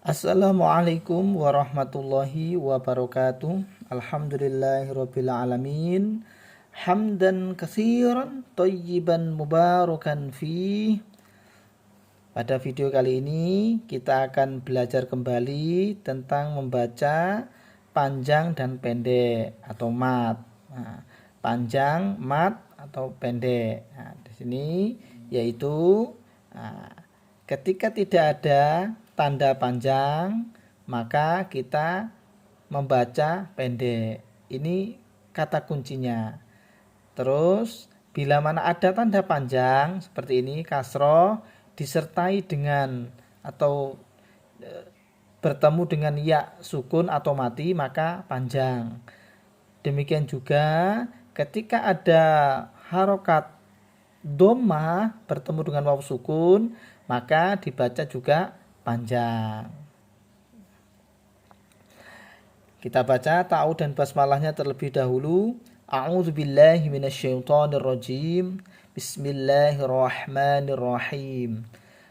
Assalamualaikum warahmatullahi wabarakatuh. Alhamdulillahirabbil alamin. Hamdan katsiran thayyiban mubarakan fih. Pada video kali ini kita akan belajar kembali tentang membaca panjang dan pendek atau mat. Panjang, mat atau pendek. Di sini yaitu ketika tidak ada tanda panjang, maka kita membaca pendek. Ini kata kuncinya. Terus bila mana ada tanda panjang seperti ini, kasroh disertai dengan atau bertemu dengan ya sukun atau mati, maka panjang. Demikian juga ketika ada harokat dhammah bertemu dengan waw sukun, maka dibaca juga panjang. Kita baca ta'u dan basmalahnya terlebih dahulu. A'udzubillahi minasyaitonirrajim. Bismillahirrahmanirrahim.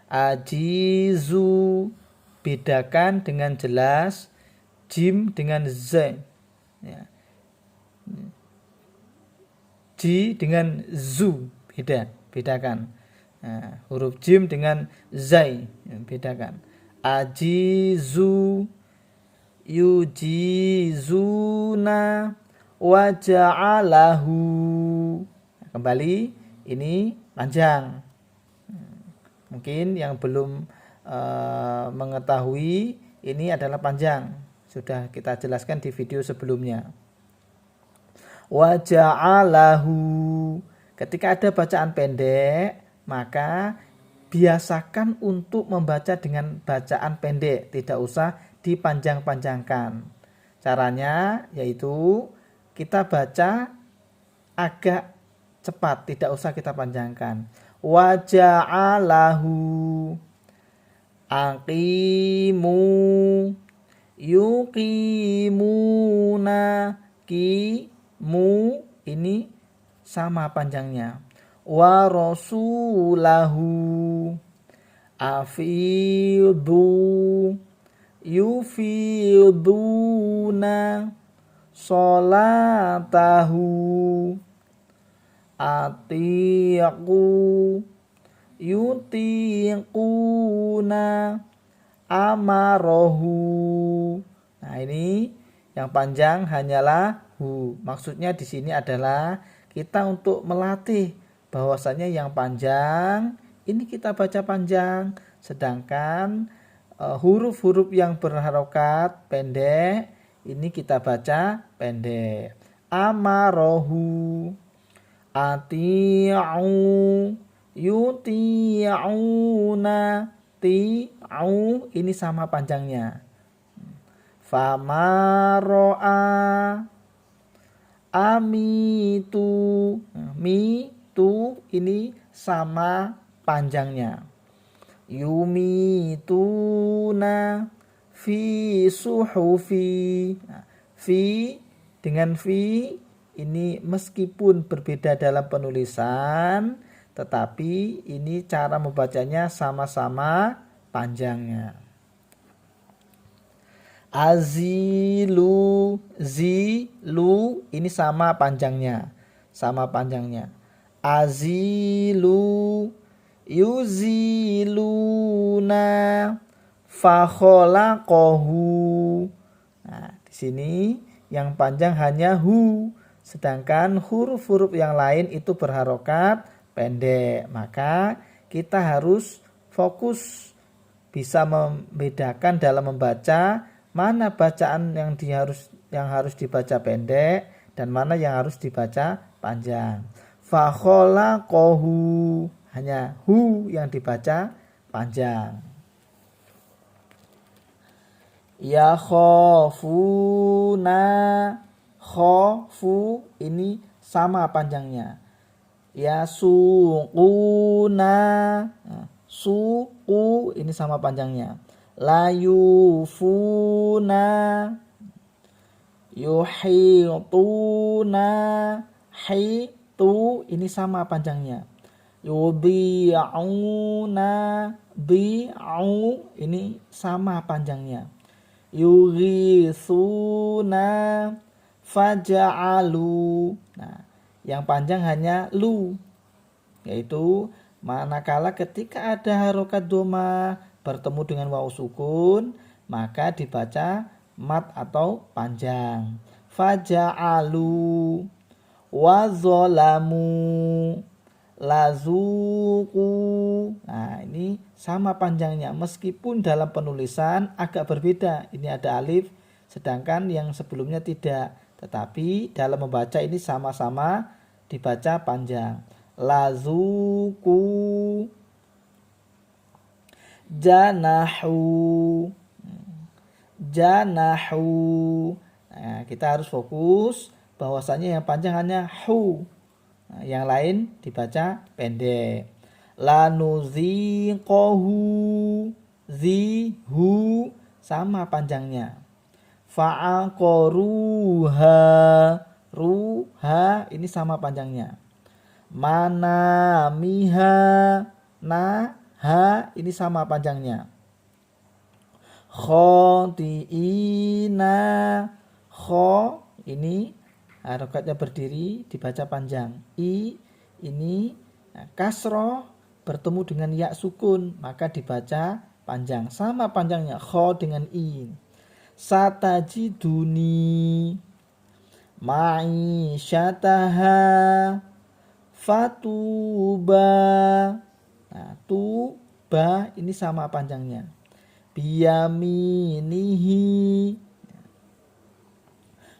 Ajizu, bedakan dengan jelas jim dengan z. Ya. Ji dengan zu, bedakan. Nah, huruf jim dengan zai, bedakan. Ajizu, yujizuna, waja'alahu. Kembali, ini panjang. Mungkin yang belum mengetahui ini adalah panjang. Sudah kita jelaskan di video sebelumnya. Waja'alahu. Ketika ada bacaan pendek, maka biasakan untuk membaca dengan bacaan pendek, tidak usah dipanjang-panjangkan. Caranya yaitu kita baca agak cepat, tidak usah kita panjangkan. Waja'alahu, aqimu, yuqimuna, mu ini sama panjangnya. Wa rasulahu, afidhu, yufiduna, solatahu, atiqu, yutiquna, amarohu. Nah, ini yang panjang hanyalah hu. Maksudnya di sini adalah kita untuk melatih bahwasanya yang panjang ini kita baca panjang, sedangkan huruf-huruf yang berharokat pendek ini kita baca pendek. Amarohu, ati'u, yuti'una, ti'u ini sama panjangnya. Famaro'a, amitu, mitu ini sama panjangnya. Yumituna, fi suhufi. Fi dengan fi ini meskipun berbeda dalam penulisan, tetapi ini cara membacanya sama-sama panjangnya. Azilu, zilu ini sama panjangnya. Azilu, yuziluna, fakholaqohu. Nah, di sini yang panjang hanya hu, sedangkan huruf-huruf yang lain itu berharokat pendek. Maka kita harus fokus bisa membedakan dalam membaca mana bacaan yang harus dibaca pendek dan mana yang harus dibaca panjang. Fakholaqohu, hanya hu yang dibaca panjang. Ya khofuna, khofu ini sama panjangnya. Ya suquna, suqu ini sama panjangnya. La yufuna, yuhituna, hitu ini sama panjangnya. Yudhi'una, bi'u ini sama panjangnya. Yughisuna, faja'alu. Nah, yang panjang hanya lu, yaitu manakala ketika ada harokat doma bertemu dengan waw sukun, maka dibaca mat atau panjang. Faja'alu, wazolamu, lazuku. Nah, ini sama panjangnya meskipun dalam penulisan agak berbeda. Ini ada alif sedangkan yang sebelumnya tidak. Tetapi dalam membaca ini sama-sama dibaca panjang. Lazuku, janahu, janahu. Nah, kita harus fokus bahwasanya yang panjang hanya hu. Nah, yang lain dibaca pendek. Lanuziqohu, zihu sama panjangnya. Fa'aqoruha, ruha ini sama panjangnya. Manamiha, naha ini sama panjangnya. Khotiina, kho ini harokatnya berdiri dibaca panjang. I ini kasroh bertemu dengan ya sukun maka dibaca panjang, sama panjangnya kho dengan i. Satajiduni ma'isyataha fatuba. Nah, tuba ini sama panjangnya. Biyaminihi,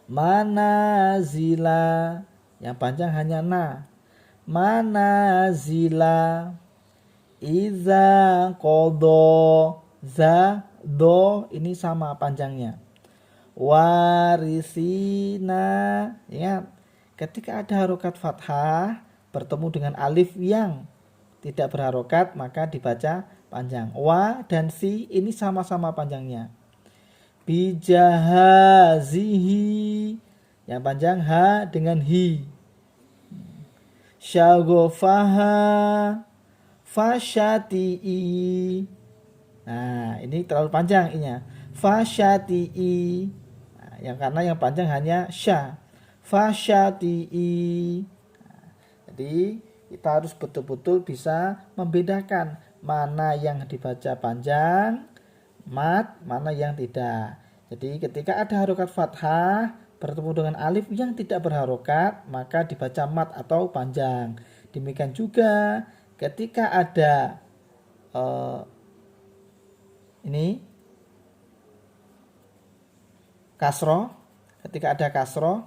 manazila yang panjang hanya na. Manazila, iza kodo, za do ini sama panjangnya. Warisina, ingat ketika ada harokat fathah bertemu dengan alif yang tidak berharokat maka dibaca panjang. Wa dan si ini sama-sama panjangnya. Bijahazihi yang panjang ha dengan hi. Syagofaha, fasyati'i. Nah, ini terlalu panjang inya. Fasyati'i. Nah, yang karena yang panjang hanya sya. Fasyati'i. Nah, jadi kita harus betul-betul bisa membedakan mana yang dibaca panjang, mat, mana yang tidak. Jadi ketika ada harokat fathah bertemu dengan alif yang tidak berharokat maka dibaca mat atau panjang. Demikian juga ketika ada ini kasroh, ketika ada kasroh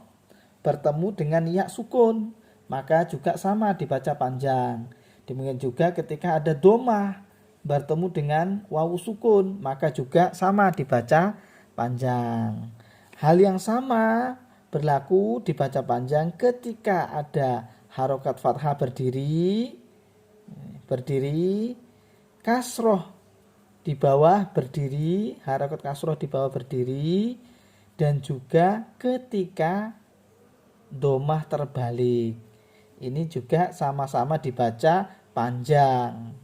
bertemu dengan ya sukun maka juga sama dibaca panjang. Demikian juga ketika ada domah bertemu dengan wawu sukun maka juga sama dibaca panjang. Hal yang sama berlaku dibaca panjang ketika ada harokat fathah berdiri, kasroh di bawah berdiri, harokat kasroh di bawah berdiri, dan juga ketika domah terbalik. Ini juga sama-sama dibaca panjang.